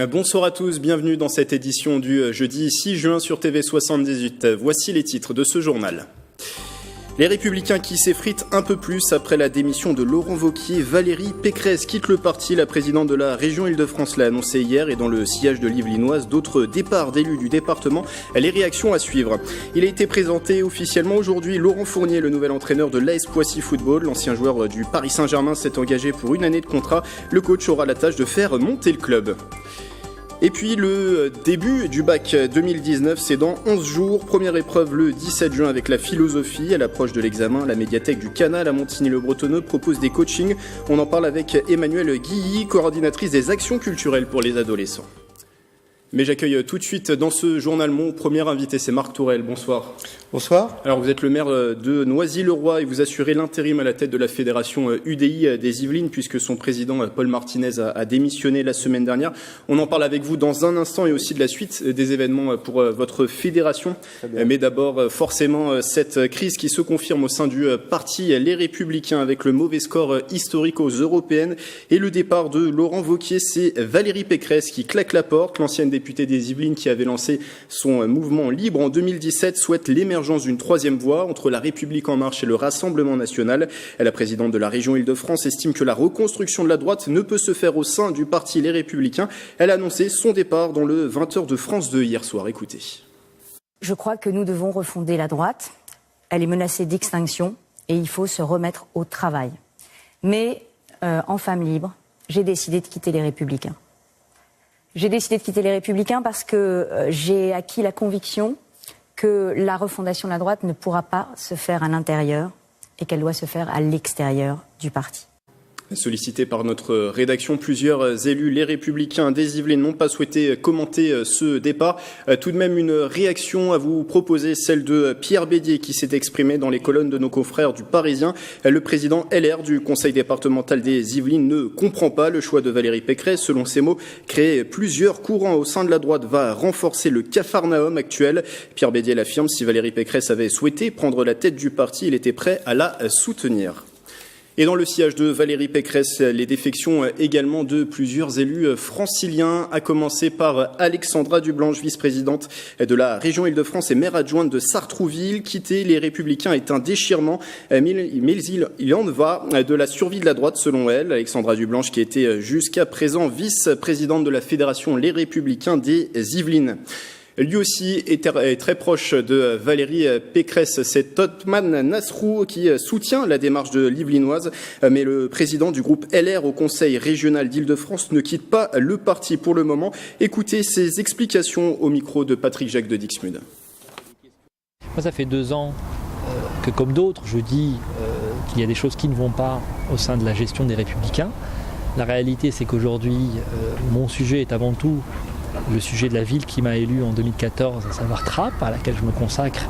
Bonsoir à tous, bienvenue dans cette édition du jeudi 6 juin sur TV78. Voici les titres de ce journal. Les Républicains qui s'effritent un peu plus après la démission de Laurent Wauquiez. Valérie Pécresse quitte le parti. La présidente de la région Île-de-France l'a annoncé hier et dans le sillage de l'Yvelinoise, d'autres départs d'élus du département. Les réactions à suivre. Il a été présenté officiellement aujourd'hui. Laurent Fournier, le nouvel entraîneur de l'AS Poissy Football. L'ancien joueur du Paris Saint-Germain s'est engagé pour une année de contrat. Le coach aura la tâche de faire monter le club. Et puis le début du bac 2019, c'est dans 11 jours. Première épreuve le 17 juin avec la philosophie. À l'approche de l'examen, la médiathèque du Canal à Montigny-le-Bretonneux propose des coachings. On en parle avec Emmanuelle Guilly, coordinatrice des actions culturelles pour les adolescents. Mais j'accueille tout de suite dans ce journal mon premier invité, c'est Marc Tourelle. Bonsoir. Bonsoir. Alors vous êtes le maire de Noisy-le-Roi et vous assurez l'intérim à la tête de la fédération UDI des Yvelines puisque son président Paul Martinez a démissionné la semaine dernière. On en parle avec vous dans un instant et aussi de la suite des événements pour votre fédération. Mais d'abord forcément cette crise qui se confirme au sein du parti Les Républicains avec le mauvais score historique aux européennes et le départ de Laurent Wauquiez. C'est Valérie Pécresse qui claque la porte. L'ancienne députée des Yvelines qui avait lancé son mouvement libre en 2017 souhaite l'émergence d'une troisième voie entre la République en marche et le Rassemblement national. La présidente de la région Île-de-France estime que la reconstruction de la droite ne peut se faire au sein du parti Les Républicains. Elle a annoncé son départ dans le 20h de France 2 hier soir. Écoutez. Je crois que nous devons refonder la droite. Elle est menacée d'extinction et il faut se remettre au travail. Mais en femme libre, j'ai décidé de quitter Les Républicains. J'ai décidé de quitter Les Républicains parce que j'ai acquis la conviction que la refondation de la droite ne pourra pas se faire à l'intérieur et qu'elle doit se faire à l'extérieur du parti. Sollicité par notre rédaction, plusieurs élus, les Républicains des Yvelines, n'ont pas souhaité commenter ce départ. Tout de même, une réaction à vous proposer, celle de Pierre Bédier, qui s'est exprimé dans les colonnes de nos confrères du Parisien. Le président LR du conseil départemental des Yvelines ne comprend pas le choix de Valérie Pécresse. Selon ses mots, créer plusieurs courants au sein de la droite va renforcer le capharnaüm actuel. Pierre Bédier l'affirme, si Valérie Pécresse avait souhaité prendre la tête du parti, il était prêt à la soutenir. Et dans le sillage de Valérie Pécresse, les défections également de plusieurs élus franciliens, à commencer par Alexandra Dublanche, vice-présidente de la région Île-de-France et maire adjointe de Sartrouville. Quitter les Républicains est un déchirement, mais il en va de la survie de la droite selon elle. Alexandra Dublanche qui était jusqu'à présent vice-présidente de la fédération Les Républicains des Yvelines. Lui aussi est très proche de Valérie Pécresse. C'est Othman Nasrou qui soutient la démarche de l'Yvelinoise. Mais le président du groupe LR au Conseil régional d'Île-de-France ne quitte pas le parti pour le moment. Écoutez ses explications au micro de Patrick Jacques de Dixmude. Moi, ça fait 2 ans que, comme d'autres, je dis qu'il y a des choses qui ne vont pas au sein de la gestion des Républicains. La réalité, c'est qu'aujourd'hui, mon sujet est avant tout le sujet de la ville qui m'a élu en 2014, à savoir Trappes, à laquelle je me consacre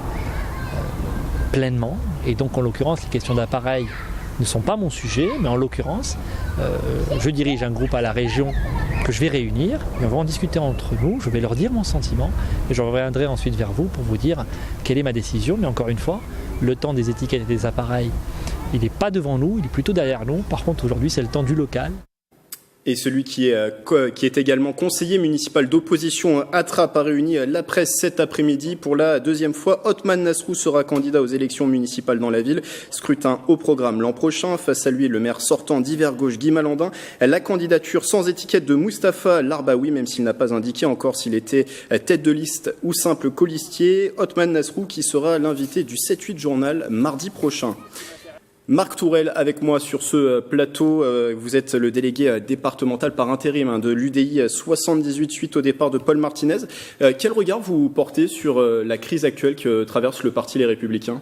pleinement. Et donc, en l'occurrence, les questions d'appareil ne sont pas mon sujet, mais en l'occurrence, je dirige un groupe à la région que je vais réunir, et on va en discuter entre nous, je vais leur dire mon sentiment, et je reviendrai ensuite vers vous pour vous dire quelle est ma décision. Mais encore une fois, le temps des étiquettes et des appareils, il n'est pas devant nous, il est plutôt derrière nous. Par contre, aujourd'hui, c'est le temps du local. Et celui qui est également conseiller municipal d'opposition à Trappes a réuni la presse cet après-midi. Pour la deuxième fois, Othman Nasrou sera candidat aux élections municipales dans la ville. Scrutin au programme l'an prochain. Face à lui, le maire sortant d'Hiver Gauche, Guy Malandin. La candidature sans étiquette de Moustapha Larbaoui, même s'il n'a pas indiqué encore s'il était tête de liste ou simple colistier. Othman Nasrou qui sera l'invité du 7-8 journal mardi prochain. Marc Tourelle avec moi sur ce plateau. Vous êtes le délégué départemental par intérim de l'UDI 78 suite au départ de Paul Martinez. Quel regard vous portez sur la crise actuelle que traverse le parti Les Républicains ?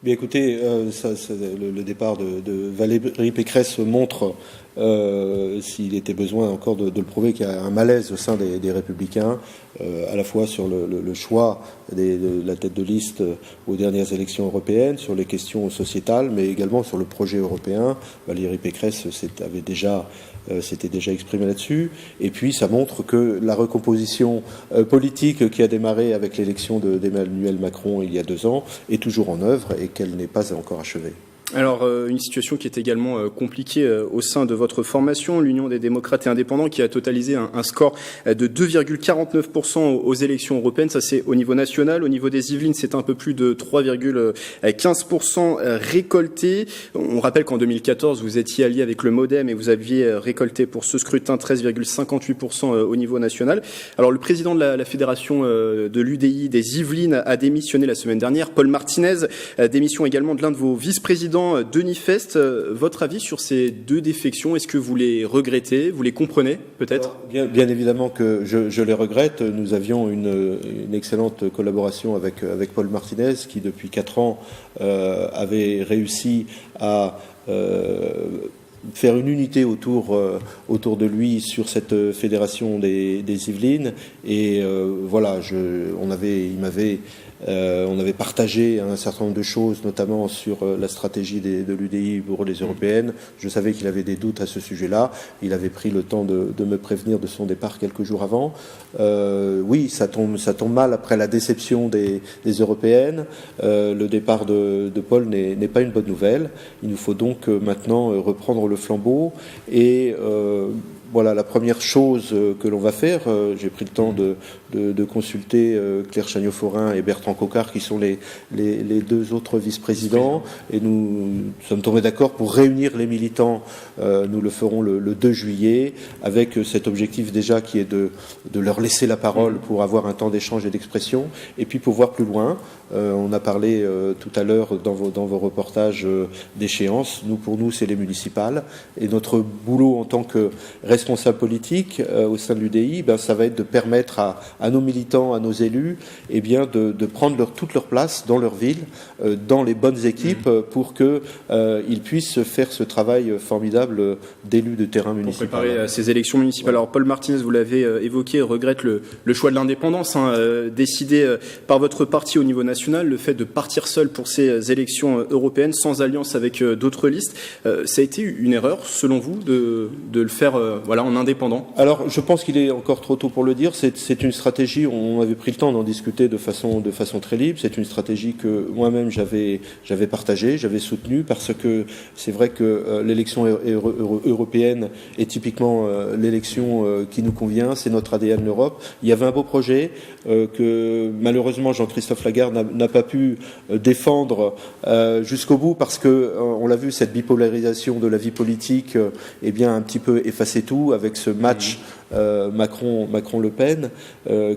Bien écoutez, le départ de Valérie Pécresse montre, s'il était besoin encore de le prouver, qu'il y a un malaise au sein des Républicains, à la fois sur le choix de la tête de liste aux dernières élections européennes, sur les questions sociétales, mais également sur le projet européen. Valérie Pécresse s'était déjà exprimée là-dessus. Et puis, ça montre que la recomposition politique qui a démarré avec l'élection d'Emmanuel Macron il y a 2 ans est toujours en œuvre et qu'elle n'est pas encore achevée. Alors, une situation qui est également compliquée au sein de votre formation, l'Union des démocrates et indépendants, qui a totalisé un score de 2,49% aux élections européennes. Ça, c'est au niveau national. Au niveau des Yvelines, c'est un peu plus de 3,15% récolté. On rappelle qu'en 2014, vous étiez allié avec le MoDem et vous aviez récolté pour ce scrutin 13,58% au niveau national. Alors, le président de la fédération de l'UDI des Yvelines a démissionné la semaine dernière. Paul Martinez, démission également de l'un de vos vice-présidents, Denis Fest. Votre avis sur ces deux défections, est-ce que vous les regrettez, vous les comprenez peut-être? Bien évidemment que je les regrette. Nous avions une excellente collaboration avec Paul Martinez qui depuis 4 ans avait réussi à faire une unité autour de lui sur cette fédération des Yvelines et voilà, on avait partagé un certain nombre de choses, notamment sur la stratégie de l'UDI pour les européennes. Je savais qu'il avait des doutes à ce sujet-là. Il avait pris le temps de me prévenir de son départ quelques jours avant. Oui, ça tombe mal après la déception des européennes. Le départ de Paul n'est pas une bonne nouvelle. Il nous faut donc maintenant reprendre le flambeau et voilà, la première chose que l'on va faire, j'ai pris le temps de consulter Claire Chagnot-Forin et Bertrand Coquart, qui sont les deux autres vice-présidents, et nous sommes tombés d'accord pour réunir les militants. Nous le ferons le 2 juillet, avec cet objectif déjà qui est de leur laisser la parole pour avoir un temps d'échange et d'expression, et puis pour voir plus loin. On a parlé tout à l'heure dans vos reportages d'échéances. Pour nous, c'est les municipales, et notre boulot en tant que responsable politique au sein de l'UDI, ça va être de permettre à nos militants, à nos élus, de prendre toute leur place dans leur ville, dans les bonnes équipes, pour qu'ils puissent faire ce travail formidable d'élus de terrain municipal. Pour préparer ces élections municipales. Alors Paul Martinez, vous l'avez évoqué, regrette le choix de l'indépendance, décidé par votre parti au niveau national, le fait de partir seul pour ces élections européennes, sans alliance avec d'autres listes. Ça a été une erreur, selon vous, de le faire en indépendant? Alors, je pense qu'il est encore trop tôt pour le dire. C'est une stratégie, on avait pris le temps d'en discuter de façon très libre. C'est une stratégie que moi-même j'avais partagée, j'avais soutenue, parce que c'est vrai que l'élection européenne est typiquement l'élection qui nous convient, c'est notre ADN l'Europe. Il y avait un beau projet que malheureusement Jean-Christophe Lagarde n'a pas pu défendre jusqu'au bout, parce que on l'a vu, cette bipolarisation de la vie politique un petit peu effacé tout avec ce match Macron-Le Pen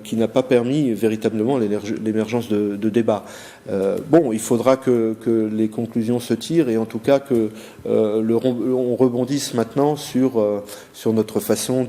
qui n'a pas permis véritablement l'émergence de débats. Il faudra que les conclusions se tirent, et en tout cas que on rebondisse maintenant sur notre façon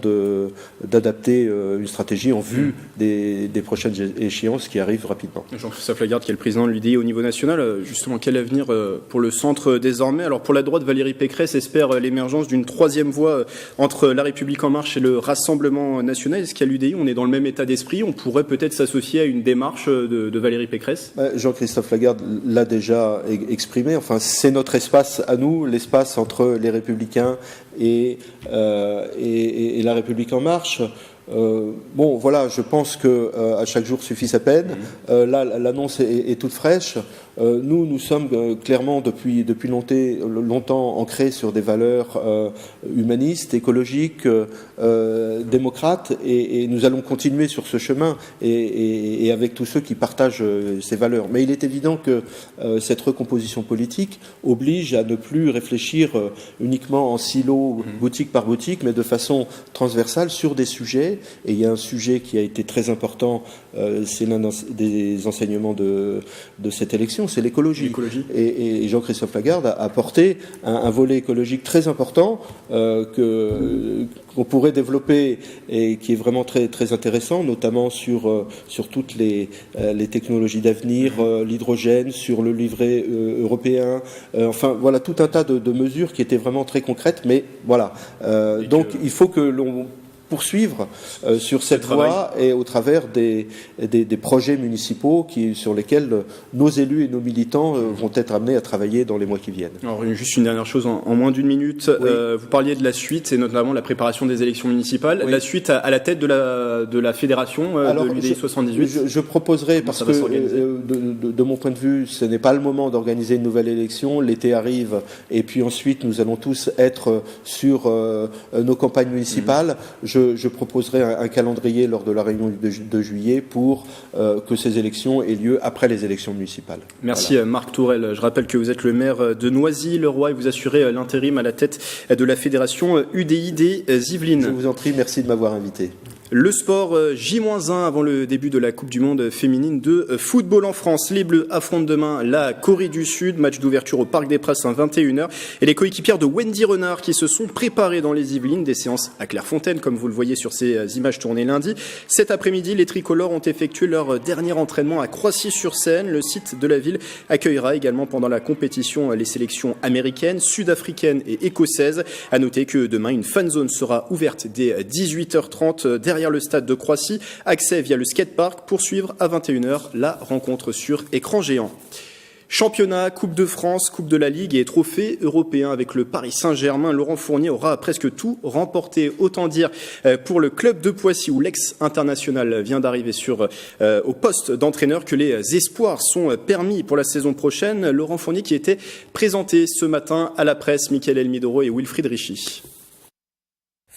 d'adapter une stratégie en vue des prochaines échéances qui arrivent rapidement. Jean-Christophe Lagarde, qui est le président de l'UDI au niveau national, justement, quel avenir pour le centre désormais? Alors pour la droite, Valérie Pécresse espère l'émergence d'une 3e voie entre La République En Marche et le Rassemblement National. Est-ce qu'à l'UDI, on est dans le même état d'esprit? On pourrait peut-être s'associer à une démarche de Valérie Pécresse? Jean-Christophe Lagarde l'a déjà exprimé. Enfin, c'est notre espace à nous, l'espace entre les Républicains et La République En Marche. Je pense que à chaque jour suffit sa peine. Là, l'annonce est toute fraîche. Nous sommes clairement depuis longtemps ancrés sur des valeurs humanistes, écologiques, démocrates, et nous allons continuer sur ce chemin et avec tous ceux qui partagent ces valeurs. Mais il est évident que cette recomposition politique oblige à ne plus réfléchir uniquement en silo, boutique par boutique, mais de façon transversale sur des sujets. Et il y a un sujet qui a été très important, c'est l'un des enseignements de cette élection, c'est l'écologie. Et Jean-Christophe Lagarde a porté un volet écologique très important qu'on pourrait développer et qui est vraiment très, très intéressant, notamment sur toutes les technologies d'avenir, l'hydrogène, sur le livret européen, voilà, tout un tas de mesures qui étaient vraiment très concrètes, mais voilà. Donc il faut que l'on poursuivre sur cette voie et au travers des projets municipaux sur lesquels nos élus et nos militants vont être amenés à travailler dans les mois qui viennent. Alors, juste une dernière chose en moins d'une minute. Oui. Vous parliez de la suite et notamment la préparation des élections municipales. Oui. La suite à la tête de la fédération de l'UDI 78. Je proposerai, parce que de mon point de vue, ce n'est pas le moment d'organiser une nouvelle élection. L'été arrive et puis ensuite nous allons tous être sur nos campagnes municipales. Je proposerai un calendrier lors de la réunion de juillet pour que ces élections aient lieu après les élections municipales. Merci voilà. Marc Tourelle. Je rappelle que vous êtes le maire de Noisy-le-Roi et vous assurez l'intérim à la tête de la fédération UDI des Yvelines. Je vous en prie, merci de m'avoir invité. Le sport, J-1 avant le début de la Coupe du Monde féminine de football en France. Les Bleus affrontent demain la Corée du Sud, match d'ouverture au Parc des Princes à 21h. Et les coéquipières de Wendy Renard qui se sont préparées dans les Yvelines, des séances à Clairefontaine, comme vous le voyez sur ces images tournées lundi. Cet après-midi, les tricolores ont effectué leur dernier entraînement à Croissy-sur-Seine. Le site de la ville accueillera également pendant la compétition les sélections américaines, sud-africaines et écossaises. À noter que demain, une fan zone sera ouverte dès 18h30 derrière le stade de Croissy. Accès via le skatepark pour suivre à 21h la rencontre sur écran géant. Championnat, Coupe de France, Coupe de la Ligue et trophée européen avec le Paris Saint-Germain. Laurent Fournier aura presque tout remporté. Autant dire pour le club de Poissy où l'ex-international vient d'arriver au poste d'entraîneur que les espoirs sont permis pour la saison prochaine. Laurent Fournier qui était présenté ce matin à la presse, Mickaël Elmidoro et Wilfried Richy.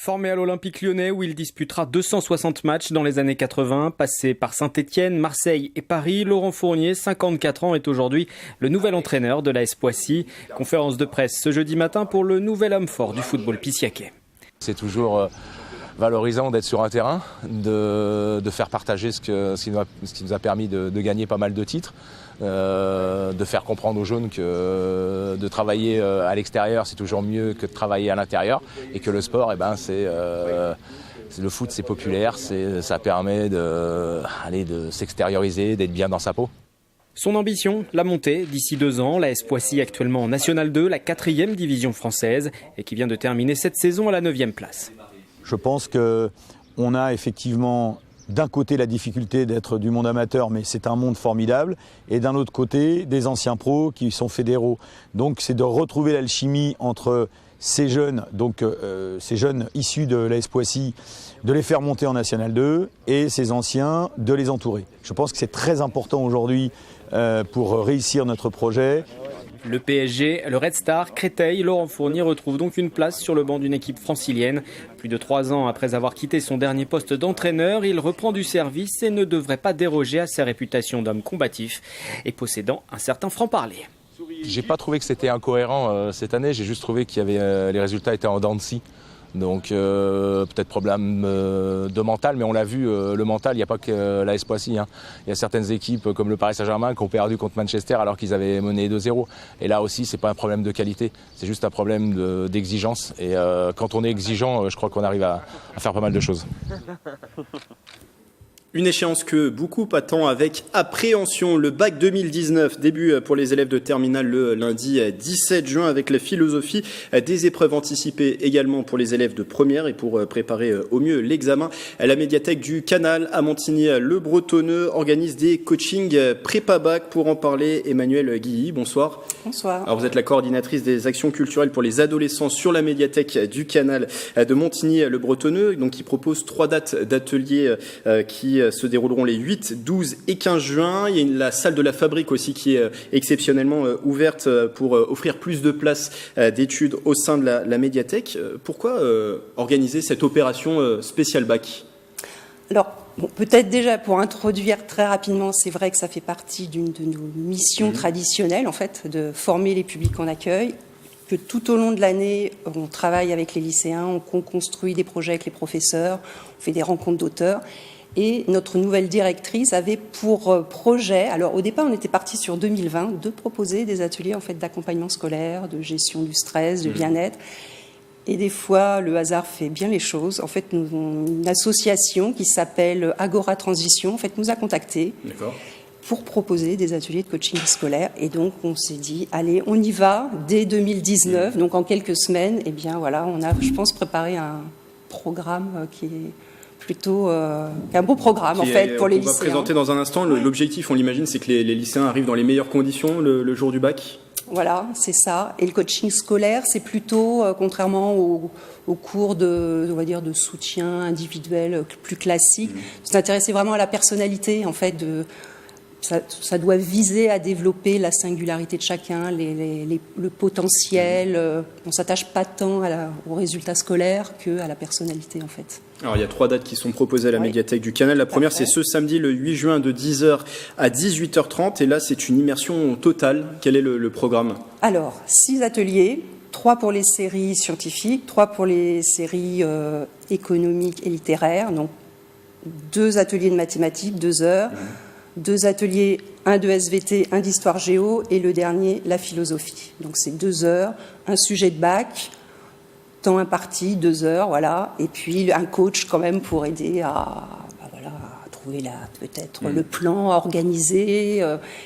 Formé à l'Olympique Lyonnais où il disputera 260 matchs dans les années 80, passé par Saint-Étienne, Marseille et Paris, Laurent Fournier, 54 ans, est aujourd'hui le nouvel entraîneur de l'AS Poissy. Conférence de presse ce jeudi matin pour le nouvel homme fort du football pissiaquais. C'est toujours valorisant d'être sur un terrain, de faire partager ce qui nous a permis de gagner pas mal de titres. De faire comprendre aux jeunes que de travailler à l'extérieur c'est toujours mieux que de travailler à l'intérieur et que le sport le foot c'est populaire, ça permet de s'extérioriser, d'être bien dans sa peau. Son ambition, la montée d'ici 2 ans. L'AS Poissy actuellement en National 2, la 4e division française et qui vient de terminer cette saison à la 9e place. Je pense qu'on a effectivement d'un côté la difficulté d'être du monde amateur, mais c'est un monde formidable, et d'un autre côté des anciens pros qui sont fédéraux. Donc c'est de retrouver l'alchimie entre ces jeunes, ces jeunes issus de l'AS Poissy, de les faire monter en National 2 et ces anciens de les entourer. Je pense que c'est très important aujourd'hui pour réussir notre projet. Le PSG, le Red Star, Créteil, Laurent Fournier retrouve donc une place sur le banc d'une équipe francilienne. Plus de 3 ans après avoir quitté son dernier poste d'entraîneur, il reprend du service et ne devrait pas déroger à sa réputation d'homme combatif et possédant un certain franc-parler. J'ai pas trouvé que c'était incohérent cette année, j'ai juste trouvé qu'il y avait les résultats étaient en dents de scie. Donc peut-être problème de mental, mais on l'a vu, le mental, il n'y a pas que l'AS Poissy. Il y a certaines équipes comme le Paris Saint-Germain qui ont perdu contre Manchester alors qu'ils avaient mené 2-0. Et là aussi, c'est pas un problème de qualité, c'est juste un problème d'exigence. Et quand on est exigeant, je crois qu'on arrive à faire pas mal de choses. Une échéance que beaucoup attendent avec appréhension, le bac 2019, début pour les élèves de terminale le lundi 17 juin avec la philosophie des épreuves anticipées également pour les élèves de première et pour préparer au mieux l'examen. La médiathèque du Canal à Montigny-le Bretonneux organise des coachings prépa-bac. Pour en parler, Emmanuelle Guilly, bonsoir. Bonsoir. Alors vous êtes la coordinatrice des actions culturelles pour les adolescents sur la médiathèque du Canal de Montigny-le Bretonneux, donc qui propose 3 dates d'ateliers qui se dérouleront les 8, 12 et 15 juin. Il y a la salle de la fabrique aussi qui est exceptionnellement ouverte pour offrir plus de places d'études au sein de la médiathèque. Pourquoi organiser cette opération spéciale bac ? Alors, peut-être déjà pour introduire très rapidement, c'est vrai que ça fait partie d'une de nos missions traditionnelles, en fait, de former les publics qu'on accueille, que tout au long de l'année, on travaille avec les lycéens, on construit des projets avec les professeurs, on fait des rencontres d'auteurs. Et notre nouvelle directrice avait pour projet, alors au départ on était parti sur 2020, de proposer des ateliers en fait d'accompagnement scolaire, de gestion du stress, de bien-être. Et des fois, le hasard fait bien les choses. En fait, une association qui s'appelle Agora Transition en fait, nous a contactés pour proposer des ateliers de coaching scolaire. Et donc, on s'est dit, allez, on y va dès 2019. Donc, en quelques semaines, eh bien, voilà, on a, je pense, préparé programme qui est plutôt un beau programme en fait pour les lycéens. On va présenter dans un instant. L'objectif, on l'imagine, c'est que les lycéens arrivent dans les meilleures conditions le jour du bac. Voilà, c'est ça. Et le coaching scolaire, c'est plutôt, contrairement aux cours on va dire, de soutien individuel plus classique, s'intéresser vraiment à la personnalité, en fait. Ça doit viser à développer la singularité de chacun, le potentiel. On ne s'attache pas tant aux résultats scolaires qu'à la personnalité, en fait. Alors, il y a 3 dates qui sont proposées à la médiathèque du Canal. La première, c'est ce samedi, le 8 juin, de 10h à 18h30. Et là, c'est une immersion totale. Quel est le programme ? Alors, 6 ateliers, 3 pour les séries scientifiques, 3 pour les séries économiques et littéraires. Donc, 2 ateliers de mathématiques, 2 heures. 2 ateliers, un de SVT, un d'histoire géo, et le dernier, la philosophie. Donc, c'est 2 heures, un sujet de bac, temps imparti, 2 heures, voilà, et puis un coach quand même pour aider à trouver peut-être le plan, à organiser,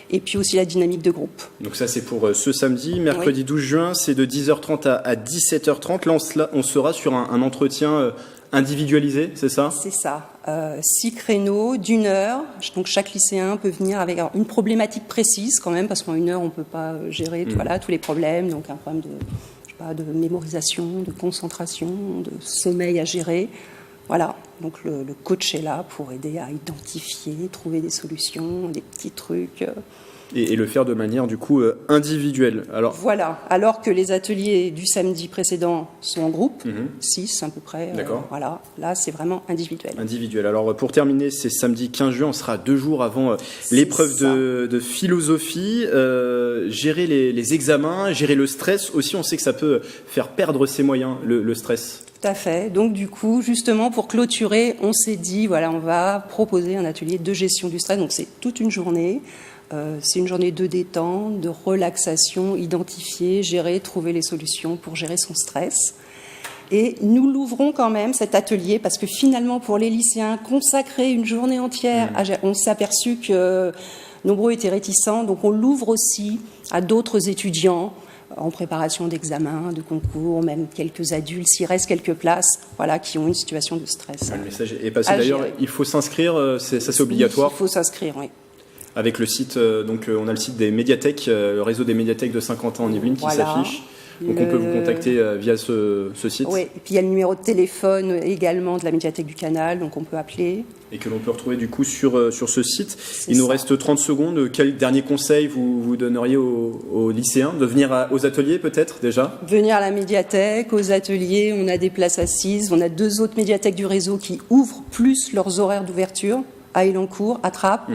et puis aussi la dynamique de groupe. Donc ça, c'est pour ce samedi. Mercredi 12 juin, c'est de 10h30 à 17h30. Là, on sera sur un entretien individualisé, c'est ça ? C'est ça. 6 créneaux d'1 heure. Donc chaque lycéen peut venir avec une problématique précise quand même, parce qu'en 1 heure, on ne peut pas gérer tous les problèmes. Donc un problème de mémorisation, de concentration, de sommeil à gérer. Voilà, donc le coach est là pour aider à identifier, trouver des solutions, des petits trucs. Et le faire de manière du coup individuelle. Voilà, alors que les ateliers du samedi précédent sont en groupe, 6 à peu près. D'accord. Voilà, là c'est vraiment individuel. Individuel. Alors pour terminer, c'est samedi 15 juin, on sera 2 jours avant l'épreuve de philosophie. Gérer les examens, gérer le stress aussi, on sait que ça peut faire perdre ses moyens, le stress. Tout à fait. Donc du coup, justement, pour clôturer, on s'est dit, voilà, on va proposer un atelier de gestion du stress. Donc c'est toute une journée. C'est une journée de détente, de relaxation, identifier, gérer, trouver les solutions pour gérer son stress. Et nous l'ouvrons quand même, cet atelier, parce que finalement, pour les lycéens, consacrer une journée entière, on s'est aperçu que nombreux étaient réticents, donc on l'ouvre aussi à d'autres étudiants en préparation d'examens, de concours, même quelques adultes, s'il reste quelques places, voilà, qui ont une situation de stress. Le message est passé. D'ailleurs, il faut s'inscrire, c'est obligatoire. Il faut s'inscrire, oui. Avec le site, donc on a le site des médiathèques, le réseau des médiathèques de Saint-Quentin en Yvelines qui s'affiche. Donc on peut vous contacter via ce site. Oui, et puis il y a le numéro de téléphone également de la médiathèque du Canal, donc on peut appeler. Et que l'on peut retrouver du coup sur ce site. Il nous reste 30 secondes. Quel dernier conseil vous donneriez aux lycéens ? De venir aux ateliers peut-être déjà ? Venir à la médiathèque, aux ateliers, on a des places assises. On a 2 autres médiathèques du réseau qui ouvrent plus leurs horaires d'ouverture, à Elancourt, à Trappes.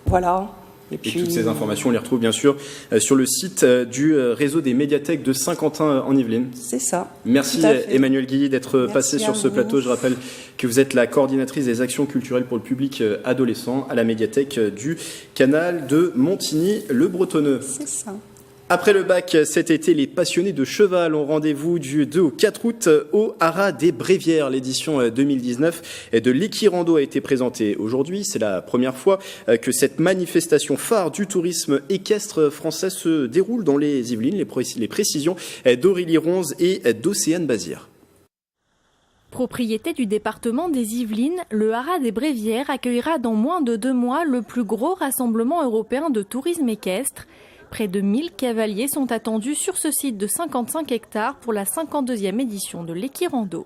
Voilà. Et toutes ces informations, on les retrouve bien sûr sur le site du réseau des médiathèques de Saint-Quentin en Yvelines. C'est ça. Merci Emmanuelle Guilly d'être passée sur ce plateau. Je rappelle que vous êtes la coordinatrice des actions culturelles pour le public adolescent à la médiathèque du Canal de Montigny-le-Bretonneux. C'est ça. Après le bac, cet été, les passionnés de cheval ont rendez-vous du 2 au 4 août au Haras des Brévières. L'édition 2019 de l'Equirando a été présentée aujourd'hui. C'est la première fois que cette manifestation phare du tourisme équestre français se déroule dans les Yvelines. Les précisions d'Aurélie Ronze et d'Océane Bazir. Propriété du département des Yvelines, le Haras des Brévières accueillera dans moins de 2 mois le plus gros rassemblement européen de tourisme équestre. Près de 1000 cavaliers sont attendus sur ce site de 55 hectares pour la 52e édition de l'Equirando.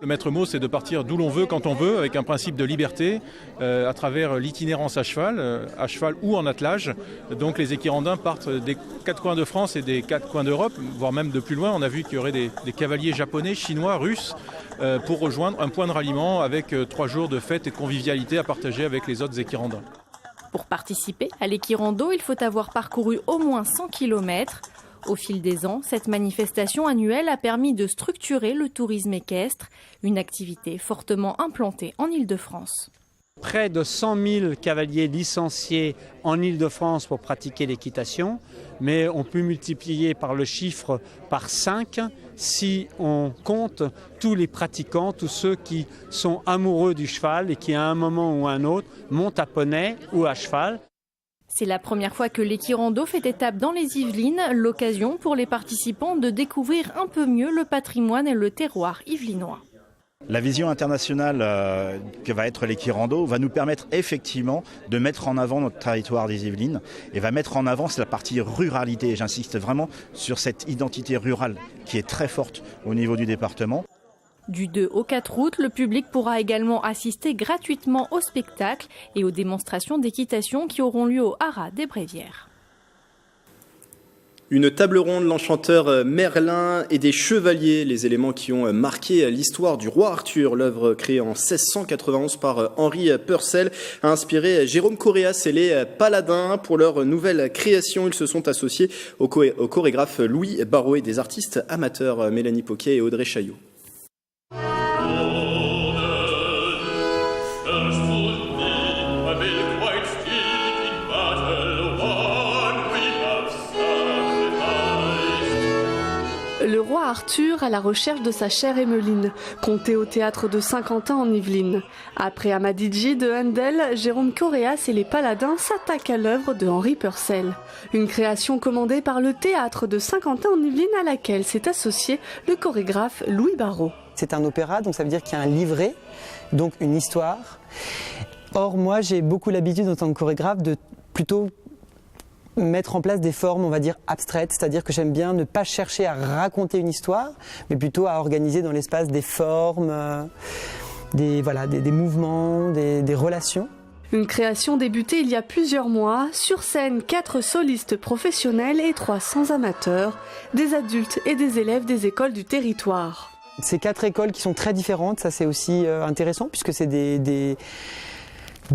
Le maître mot, c'est de partir d'où l'on veut, quand on veut, avec un principe de liberté, à travers l'itinérance à cheval ou en attelage. Donc les équirandins partent des 4 coins de France et des 4 coins d'Europe, voire même de plus loin. On a vu qu'il y aurait des cavaliers japonais, chinois, russes, pour rejoindre un point de ralliement avec 3 jours de fête et de convivialité à partager avec les autres équirandins. Pour participer à l'Equirando, il faut avoir parcouru au moins 100 km. Au fil des ans, cette manifestation annuelle a permis de structurer le tourisme équestre, une activité fortement implantée en Île-de-France. Près de 100 000 cavaliers licenciés en Île-de-France pour pratiquer l'équitation, mais on peut multiplier par le chiffre par 5 si on compte tous les pratiquants, tous ceux qui sont amoureux du cheval et qui à un moment ou à un autre montent à poney ou à cheval. C'est la première fois que l'Equirando fait étape dans les Yvelines, l'occasion pour les participants de découvrir un peu mieux le patrimoine et le terroir yvelinois. La vision internationale que va être l'Equirando va nous permettre effectivement de mettre en avant notre territoire des Yvelines et va mettre en avant la partie ruralité. J'insiste vraiment sur cette identité rurale qui est très forte au niveau du département. Du 2 au 4 août, le public pourra également assister gratuitement au spectacle et aux démonstrations d'équitation qui auront lieu au Haras des Brévières. Une table ronde, l'enchanteur Merlin et des chevaliers, les éléments qui ont marqué l'histoire du roi Arthur. L'œuvre créée en 1691 par Henri Purcell a inspiré Jérôme Correas et les Paladins. Pour leur nouvelle création, ils se sont associés au chorégraphe Louis Barrault et des artistes amateurs Mélanie Poquet et Audrey Chaillot. Le roi Arthur à la recherche de sa chère Emmeline, contée au théâtre de Saint-Quentin en Yvelines. Après Amadigi de Handel, Jérôme Correas et les Paladins s'attaquent à l'œuvre de Henri Purcell. Une création commandée par le théâtre de Saint-Quentin en Yvelines à laquelle s'est associé le chorégraphe Louis Barrault. C'est un opéra, donc ça veut dire qu'il y a un livret, donc une histoire. Or, moi, j'ai beaucoup l'habitude en tant que chorégraphe de plutôt mettre en place des formes, on va dire, abstraites, c'est-à-dire que j'aime bien ne pas chercher à raconter une histoire, mais plutôt à organiser dans l'espace des formes, des mouvements, des relations. Une création débutée il y a plusieurs mois, sur scène 4 solistes professionnels et 300 amateurs, des adultes et des élèves des écoles du territoire. Ces 4 écoles qui sont très différentes, ça c'est aussi intéressant puisque c'est des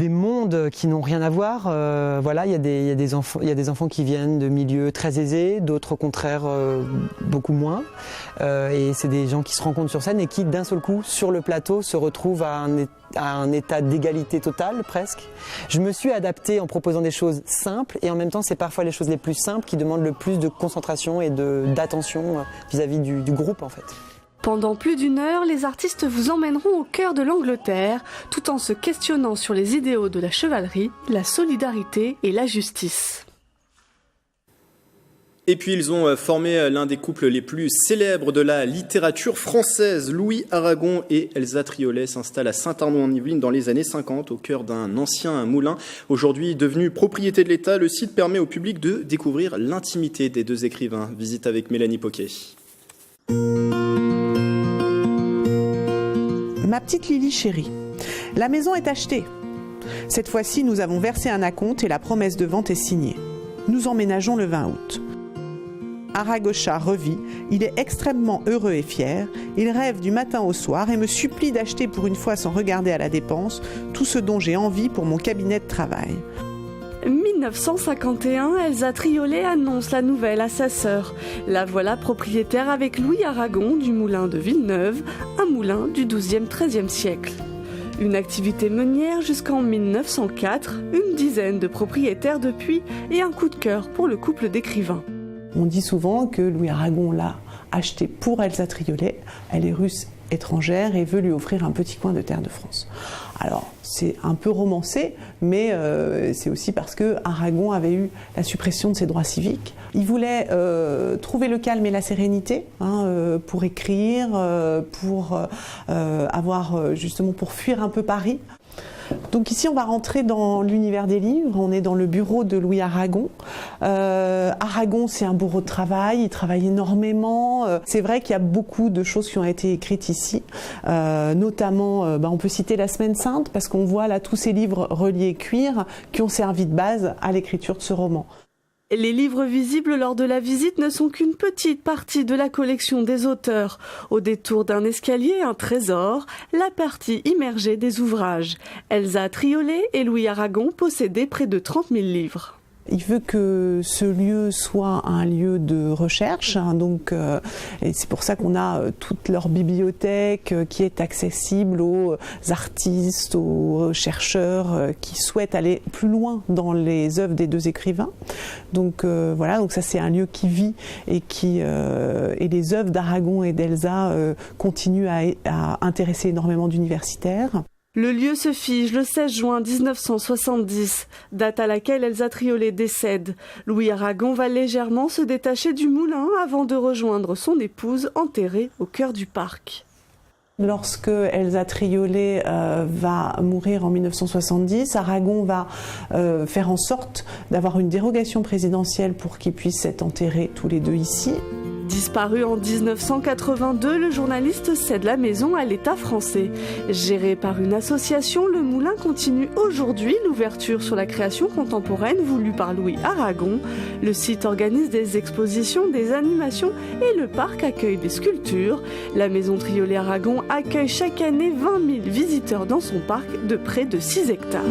mondes qui n'ont rien à voir. Il y a des enfants qui viennent de milieux très aisés, d'autres au contraire beaucoup moins. Et c'est des gens qui se rencontrent sur scène et qui d'un seul coup sur le plateau se retrouvent à un état d'égalité totale presque. Je me suis adaptée en proposant des choses simples et en même temps c'est parfois les choses les plus simples qui demandent le plus de concentration et d'attention vis-à-vis du groupe en fait. Pendant plus d'1 heure, les artistes vous emmèneront au cœur de l'Angleterre, tout en se questionnant sur les idéaux de la chevalerie, la solidarité et la justice. Et puis ils ont formé l'un des couples les plus célèbres de la littérature française. Louis Aragon et Elsa Triolet s'installent à Saint-Arnaud-en-Yvelines dans les années 50 au cœur d'un ancien moulin. Aujourd'hui devenu propriété de l'État, le site permet au public de découvrir l'intimité des deux écrivains. Visite avec Mélanie Poquet. Ma petite Lily chérie, la maison est achetée. Cette fois-ci, nous avons versé un acompte et la promesse de vente est signée. Nous emménageons le 20 août. Aragocha revit, il est extrêmement heureux et fier, il rêve du matin au soir et me supplie d'acheter pour une fois sans regarder à la dépense tout ce dont j'ai envie pour mon cabinet de travail. 1951, Elsa Triolet annonce la nouvelle à sa sœur. La voilà propriétaire avec Louis Aragon du moulin de Villeneuve, un moulin du XIIe-XIIIe siècle. Une activité meunière jusqu'en 1904, une dizaine de propriétaires depuis et un coup de cœur pour le couple d'écrivains. On dit souvent que Louis Aragon l'a acheté pour Elsa Triolet. Elle est russe étrangère et veut lui offrir un petit coin de terre de France. Alors, c'est un peu romancé, mais c'est aussi parce que Aragon avait eu la suppression de ses droits civiques. Il voulait trouver le calme et la sérénité pour écrire, pour pour fuir un peu Paris. Donc ici, on va rentrer dans l'univers des livres. On est dans le bureau de Louis Aragon. Aragon, c'est un bourreau de travail. Il travaille énormément. C'est vrai qu'il y a beaucoup de choses qui ont été écrites ici. Notamment, on peut citer La Semaine Sainte, parce qu'on voit là tous ces livres reliés cuir qui ont servi de base à l'écriture de ce roman. Les livres visibles lors de la visite ne sont qu'une petite partie de la collection des auteurs. Au détour d'un escalier, un trésor, la partie immergée des ouvrages. Elsa Triolet et Louis Aragon possédaient près de 30 000 livres. Il veut que ce lieu soit un lieu de recherche, et c'est pour ça qu'on a toute leur bibliothèque qui est accessible aux artistes, aux chercheurs qui souhaitent aller plus loin dans les œuvres des deux écrivains. Donc ça c'est un lieu qui vit et et les œuvres d'Aragon et d'Elsa continuent à intéresser énormément d'universitaires. Le lieu se fige le 16 juin 1970, date à laquelle Elsa Triolet décède. Louis Aragon va légèrement se détacher du moulin avant de rejoindre son épouse enterrée au cœur du parc. Lorsque Elsa Triolet va mourir en 1970, Aragon va faire en sorte d'avoir une dérogation présidentielle pour qu'ils puissent être enterrés tous les deux ici. Disparu en 1982, le journaliste cède la maison à l'État français. Géré par une association, le moulin continue aujourd'hui l'ouverture sur la création contemporaine voulue par Louis Aragon. Le site organise des expositions, des animations et le parc accueille des sculptures. La maison Triolet Aragon accueille chaque année 20 000 visiteurs dans son parc de près de 6 hectares.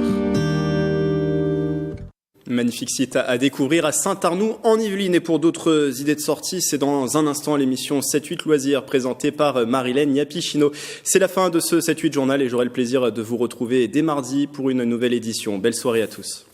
Magnifique site à découvrir à Saint-Arnoux en Yvelines. Et pour d'autres idées de sortie, c'est dans un instant l'émission 7-8 Loisirs présentée par Marilène Yapichino. C'est la fin de ce 7-8 journal et j'aurai le plaisir de vous retrouver dès mardi pour une nouvelle édition. Belle soirée à tous.